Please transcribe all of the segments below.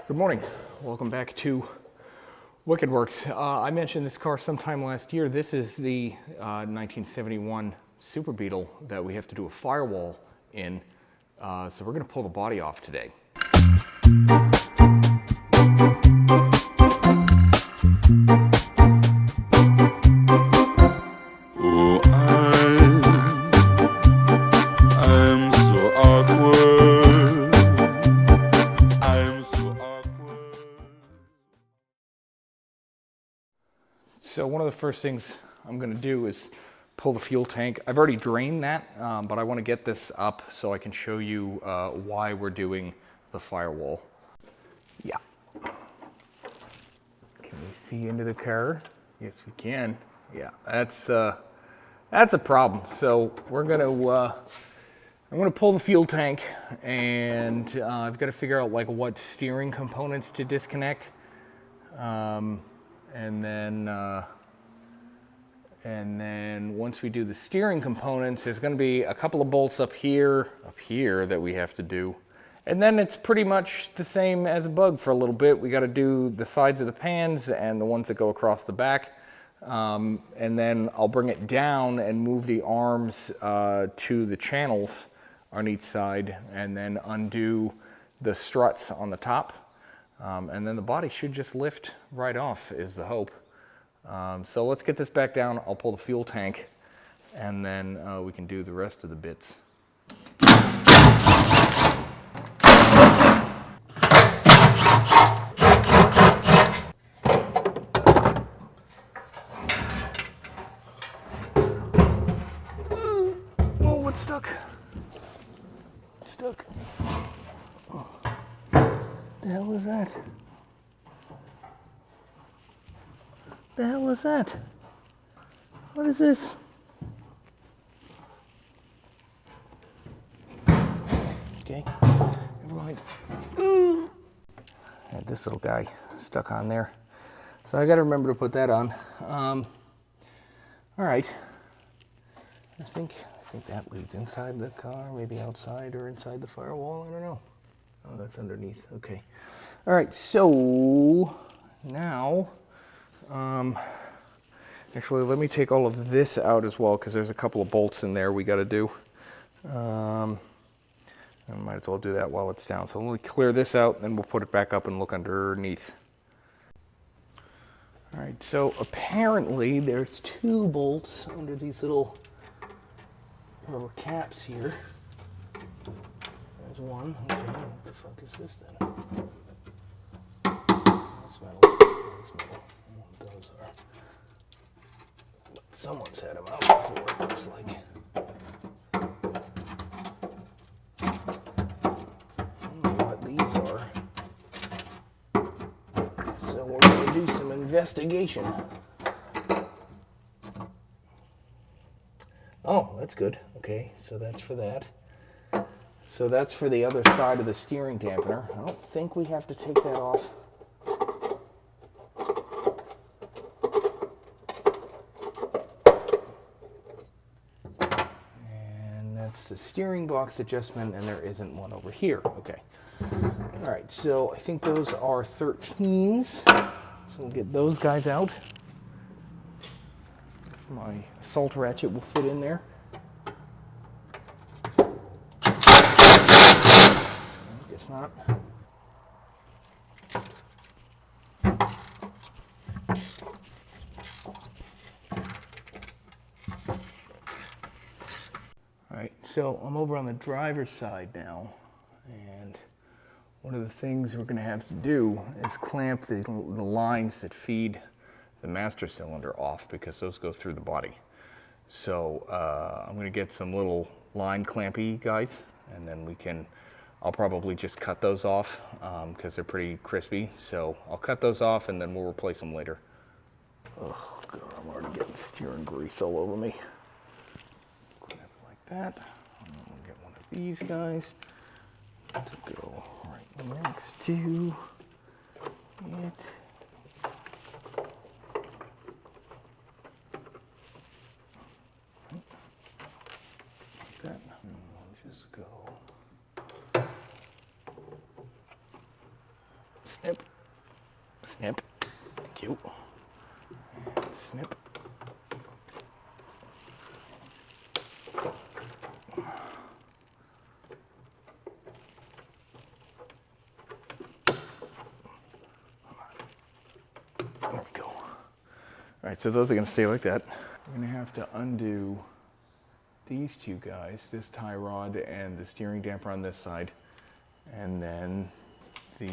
Good morning. Welcome back to Wicked Works. I mentioned this car sometime last year. This is the 1971 Super Beetle that we have to do a firewall in. So we're going to pull the body off today. Oh, I'm so awkward. I'm so awkward. So one of the first things I'm going to do is pull the fuel tank. I've already drained that, but I want to get this up so I can show you why we're doing the firewall. Yeah. Can we see into the car? Yes, we can. Yeah, that's a problem. So we're I'm gonna pull the fuel tank, and I've got to figure out like what steering components to disconnect, and then once we do the steering components, there's going to be a couple of bolts up here that we have to do. And then it's pretty much the same as a bug for a little bit. We got to do the sides of the pans and the ones that go across the back. And then I'll bring it down and move the arms to the channels on each side, and then undo the struts on the top. And then the body should just lift right off is the hope. So let's get this back down. I'll pull the fuel tank, and then we can do the rest of the bits. Oh, it's stuck. It's stuck. Oh. The hell is that? The hell is that? What is this? Okay, never mind. Had this little guy stuck on there. So I gotta remember to put that on. All right. I think that leads inside the car, maybe outside or inside the firewall, I don't know. Oh, that's underneath, okay. All right, so now, actually let me take all of this out as well, because there's a couple of bolts in there we gotta do. I might as well do that while it's down. So let me clear this out, then we'll put it back up and look underneath. All right, so apparently there's two bolts under these little rubber caps here. There's one. Okay, what the fuck is this then? That's metal. That's metal. What those are. But someone's had them out before, it looks like. I don't know what these are. So we're going to do some investigation. Oh, that's good. Okay, so that's for that. So that's for the other side of the steering dampener. I don't think we have to take that off. And that's the steering box adjustment, and there isn't one over here. Okay. All right, so I think those are 13s. So we'll get those guys out. My assault ratchet will fit in there. Guess not. All right, so I'm over on the driver's side now, and one of the things we're going to have to do is clamp the lines that feed the master cylinder off, because those go through the body. So I'm going to get some little line clampy guys, and then I'll probably just cut those off because they're pretty crispy. So I'll cut those off, and then we'll replace them later. Oh God, I'm already getting steering grease all over me. Grab it like that. And then we'll get one of these guys to go right next to it. That. And we'll just go snip, snip, thank you, and snip. There we go. All right, so those are gonna stay like that. We're gonna have to undo these two guys, this tie rod and the steering damper on this side, and then the, I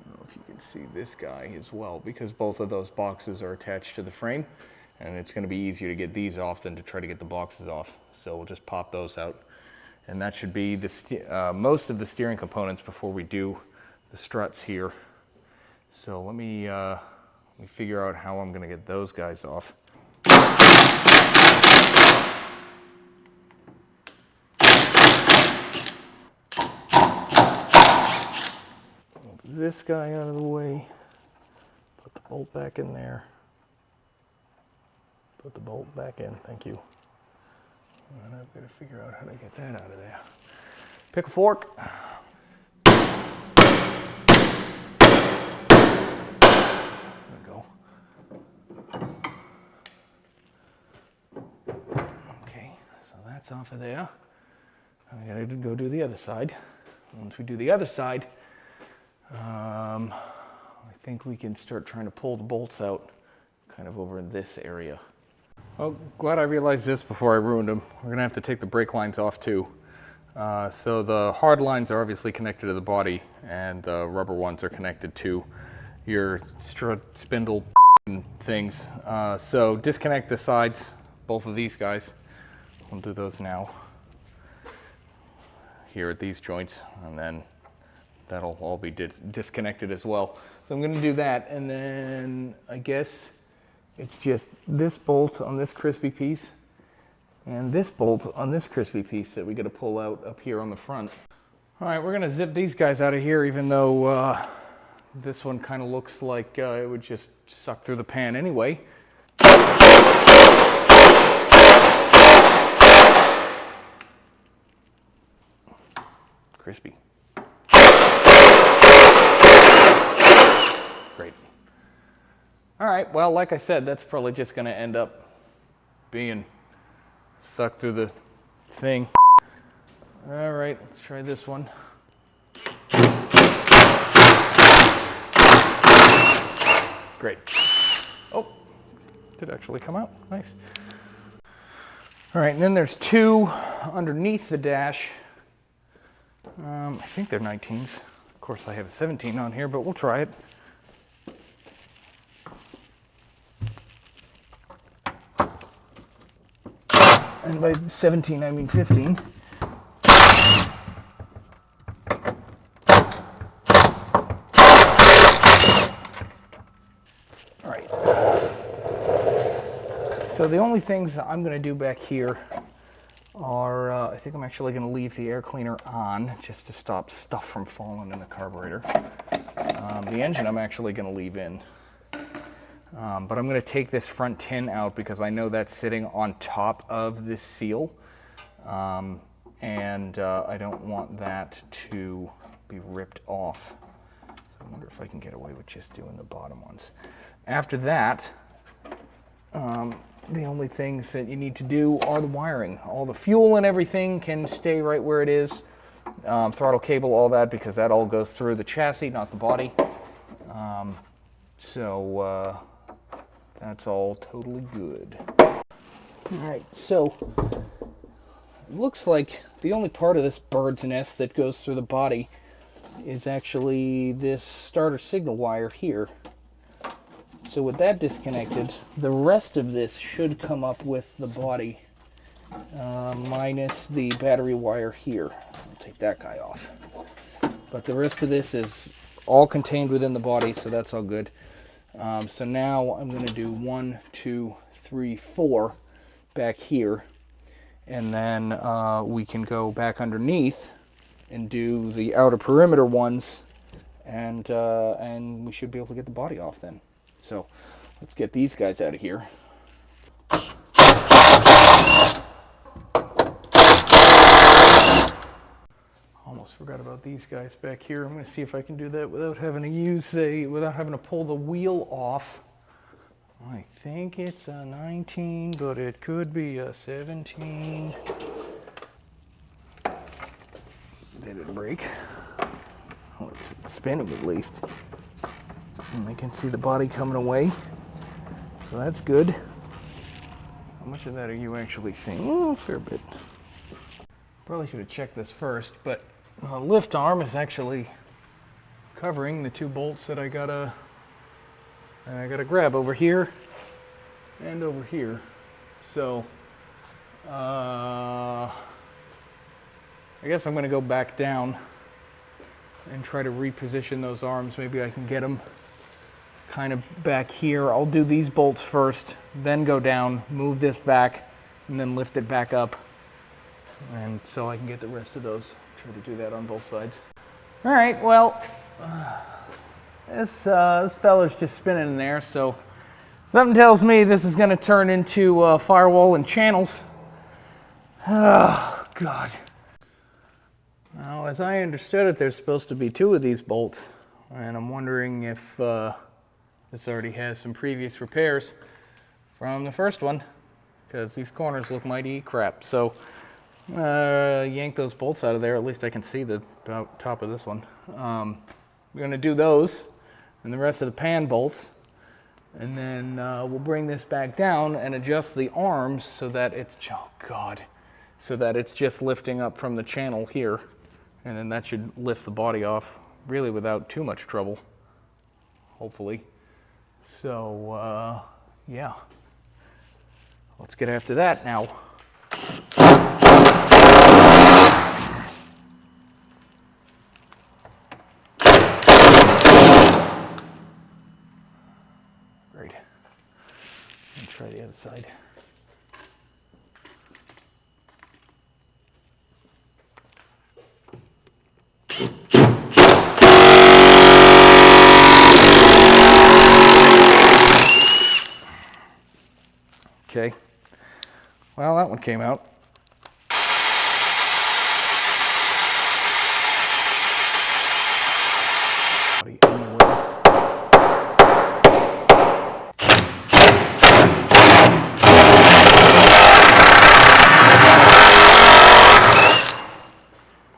don't know if you can see this guy as well, because both of those boxes are attached to the frame, and it's going to be easier to get these off than to try to get the boxes off. So we'll just pop those out, and that should be the most of the steering components before we do the struts here. So let me figure out how I'm going to get those guys off. This guy out of the way, put the bolt back in there, put the bolt back in, thank you. And I've got to figure out how to get that out of there. Pick a fork. There we go. Okay, so that's off of there. I gotta go do the other side. Once we do the other side, I think we can start trying to pull the bolts out kind of over in this area. Well, glad I realized this before I ruined them. We're gonna have to take the brake lines off too. So the hard lines are obviously connected to the body, and the rubber ones are connected to your spindle things. So disconnect the sides, both of these guys. We'll do those now here at these joints, and then that'll all be disconnected as well. So I'm going to do that, and then I guess it's just this bolt on this crispy piece and this bolt on this crispy piece that we got to pull out up here on the front. All right, we're going to zip these guys out of here, even though this one kind of looks like it would just suck through the pan anyway. Crispy. Great. All right, well, like I said, that's probably just going to end up being sucked through the thing. All right, let's try this one. Great. Oh, did actually come out. Nice. All right, and then there's two underneath the dash. I think they're 19s. Of course, I have a 17 on here, but we'll try it. And by 17, I mean 15. All right. So the only things I'm going to do back here are, I think I'm actually going to leave the air cleaner on just to stop stuff from falling in the carburetor. The engine I'm actually going to leave in. But I'm going to take this front tin out because I know that's sitting on top of this seal. And I don't want that to be ripped off. So I wonder if I can get away with just doing the bottom ones. After that, the only things that you need to do are the wiring. All the fuel and everything can stay right where it is. Throttle cable, all that, because that all goes through the chassis, not the body. That's all totally good. All right, so it looks like the only part of this bird's nest that goes through the body is actually this starter signal wire here. So with that disconnected, the rest of this should come up with the body, minus the battery wire here. I'll take that guy off. But the rest of this is all contained within the body, so that's all good. So now I'm going to do 1, 2, 3, 4 back here, and then we can go back underneath and do the outer perimeter ones, and we should be able to get the body off then. So let's get these guys out of here. Almost forgot about these guys back here. I'm going to see if I can do that without having to pull the wheel off. I think it's a 19, but it could be a 17. Did it break? Oh, it's spinning at least. And I can see the body coming away. So that's good. How much of that are you actually seeing? Oh, a fair bit. Probably should have checked this first, but the lift arm is actually covering the two bolts that I gotta grab over here and over here. So I guess I'm gonna go back down and try to reposition those arms. Maybe I can get them kind of back here. I'll do these bolts first, then go down, move this back, and then lift it back up. And so I can get the rest of those. Try to do that on both sides. All right, well, this fella's just spinning in there, so something tells me this is gonna turn into firewall and channels. Oh, God. Now, as I understood it, there's supposed to be 2 of these bolts, and I'm wondering if this already has some previous repairs from the first one, because these corners look mighty crap. So yank those bolts out of there. At least I can see the top of this one. We're going to do those and the rest of the pan bolts, and then we'll bring this back down and adjust the arms so that it's, oh God, so that it's just lifting up from the channel here, and then that should lift the body off really without too much trouble, hopefully. So yeah, let's get after that now. Great. Let's try the other side. Okay. Well, that one came out.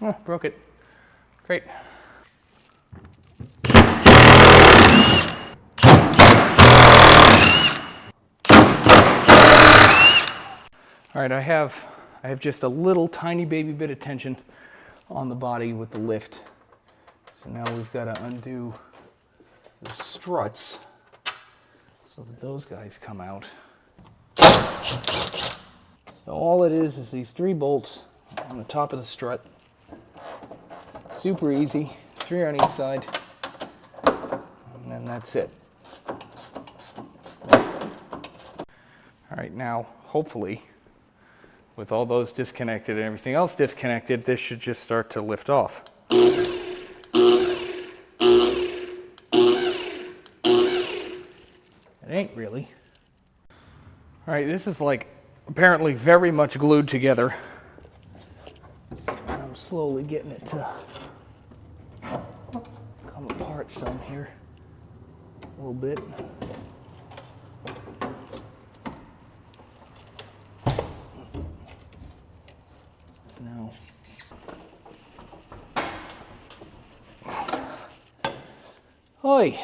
Oh, broke it. Great. All right, I have just a little tiny baby bit of tension on the body with the lift. So now we've got to undo the struts so that those guys come out. So all it is these 3 bolts on the top of the strut. Super easy, 3 on each side, and then that's it. All right, now hopefully, with all those disconnected and everything else disconnected, this should just start to lift off. It ain't really. All right, this is like apparently very much glued together. I'm slowly getting it to come apart some here, a little bit. Now, oi!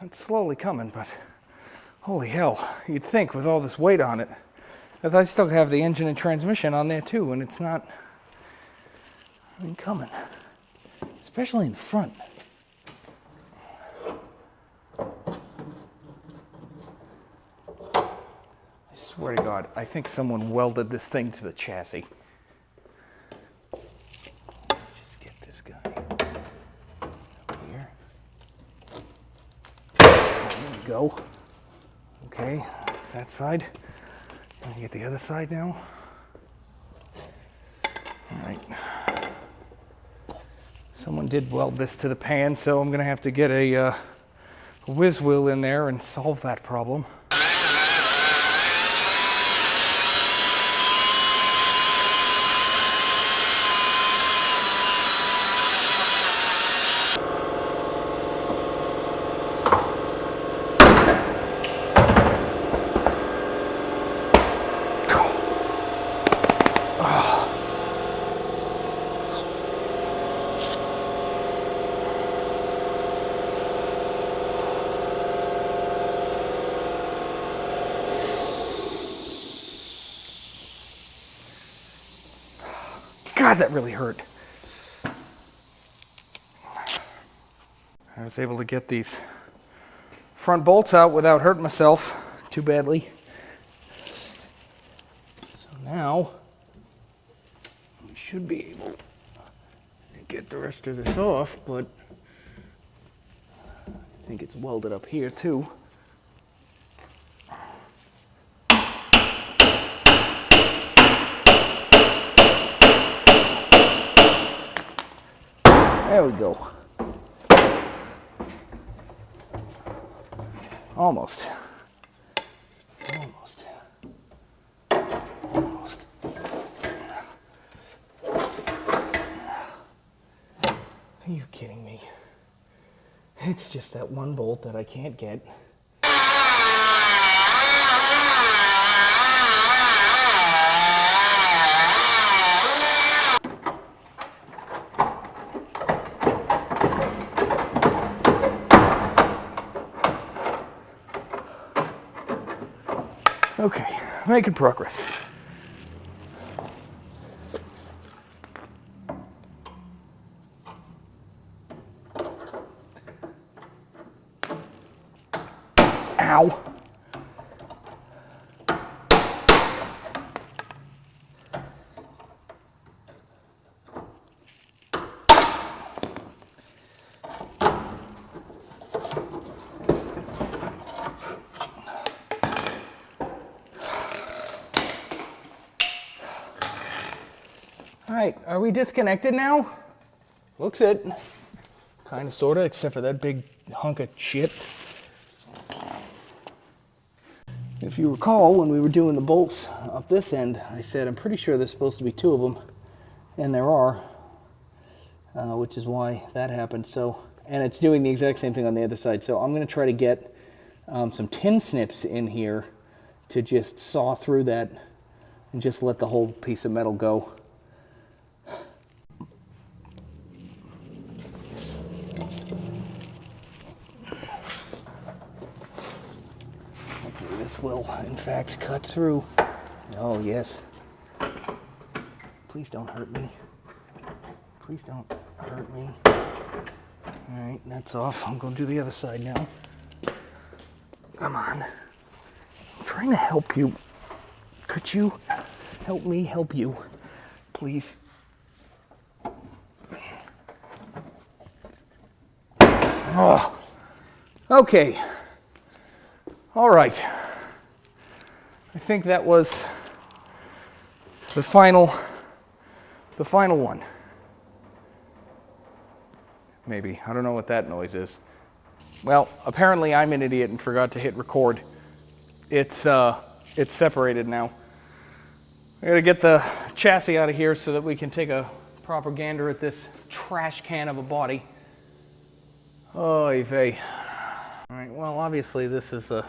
It's slowly coming, but holy hell, you'd think with all this weight on it, that I still have the engine and transmission on there too, and it's not, coming, especially in the front. I swear to God, I think someone welded this thing to the chassis. Just get this guy up here. There we go. Okay, that's that side. Let me get the other side now. All right. Someone did weld this to the pan, so I'm gonna have to get a whiz wheel in there and solve that problem. God, that really hurt. I was able to get these front bolts out without hurting myself too badly. So now we should be able to get the rest of this off, but I think it's welded up here too. There we go. Almost. Almost. Almost. Are you kidding me? It's just that one bolt that I can't get. Okay, making progress. Ow. All right, are we disconnected now? Looks it. Kind of, sort of, except for that big hunk of shit. If you recall, when we were doing the bolts up this end, I said I'm pretty sure there's supposed to be 2 of them, and there are, which is why that happened. So, and it's doing the exact same thing on the other side. So I'm going to try to get some tin snips in here to just saw through that and just let the whole piece of metal go. This will, in fact, cut through. Oh, yes. Please don't hurt me. Please don't hurt me. All right, that's off. I'm going to do the other side now. Come on. I'm trying to help you. Could you help me help you? Please. Oh. Okay. All right. I think that was the final one. Maybe. I don't know what that noise is. Well, apparently I'm an idiot and forgot to hit record. It's separated now. I gotta get the chassis out of here so that we can take a proper gander at this trash can of a body. Oy vey. All right, well, obviously this is a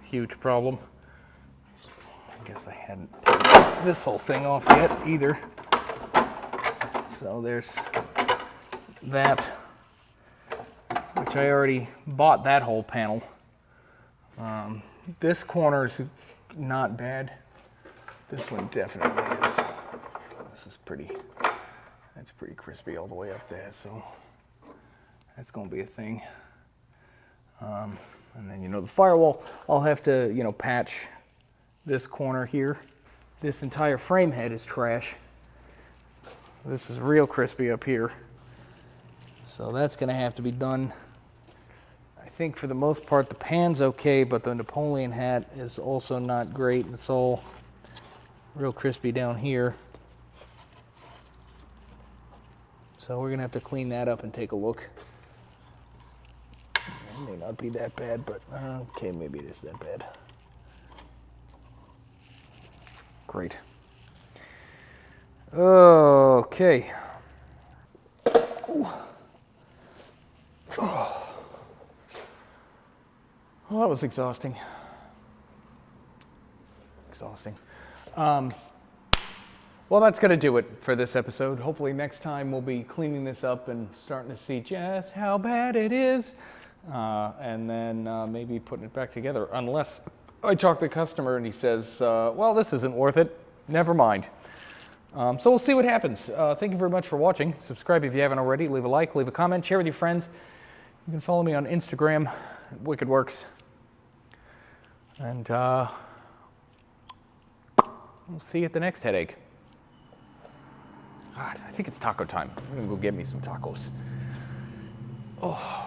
huge problem. I guess I hadn't taken this whole thing off yet either. So there's that, which I already bought that whole panel. This corner is not bad. This one definitely is. This is pretty, that's pretty crispy all the way up there, so that's gonna be a thing. And then, the firewall, I'll have to, patch this corner here. This entire frame head is trash. This is real crispy up here. So that's gonna have to be done. I think for the most part the pan's okay, but the Napoleon hat is also not great. It's all real crispy down here. So we're gonna have to clean that up and take a look. It may not be that bad, but okay, maybe it is that bad. Great. Okay. Ooh. Oh. Well, that was exhausting. Well, that's going to do it for this episode. Hopefully next time we'll be cleaning this up and starting to see just how bad it is. And then maybe putting it back together. Unless I talk to the customer and he says, well, this isn't worth it. Never mind. So we'll see what happens. Thank you very much for watching. Subscribe if you haven't already. Leave a like, leave a comment, share with your friends. You can follow me on Instagram, WickedWorks. And we'll see you at the next headache. God, I think it's taco time. I'm gonna go get me some tacos. Oh.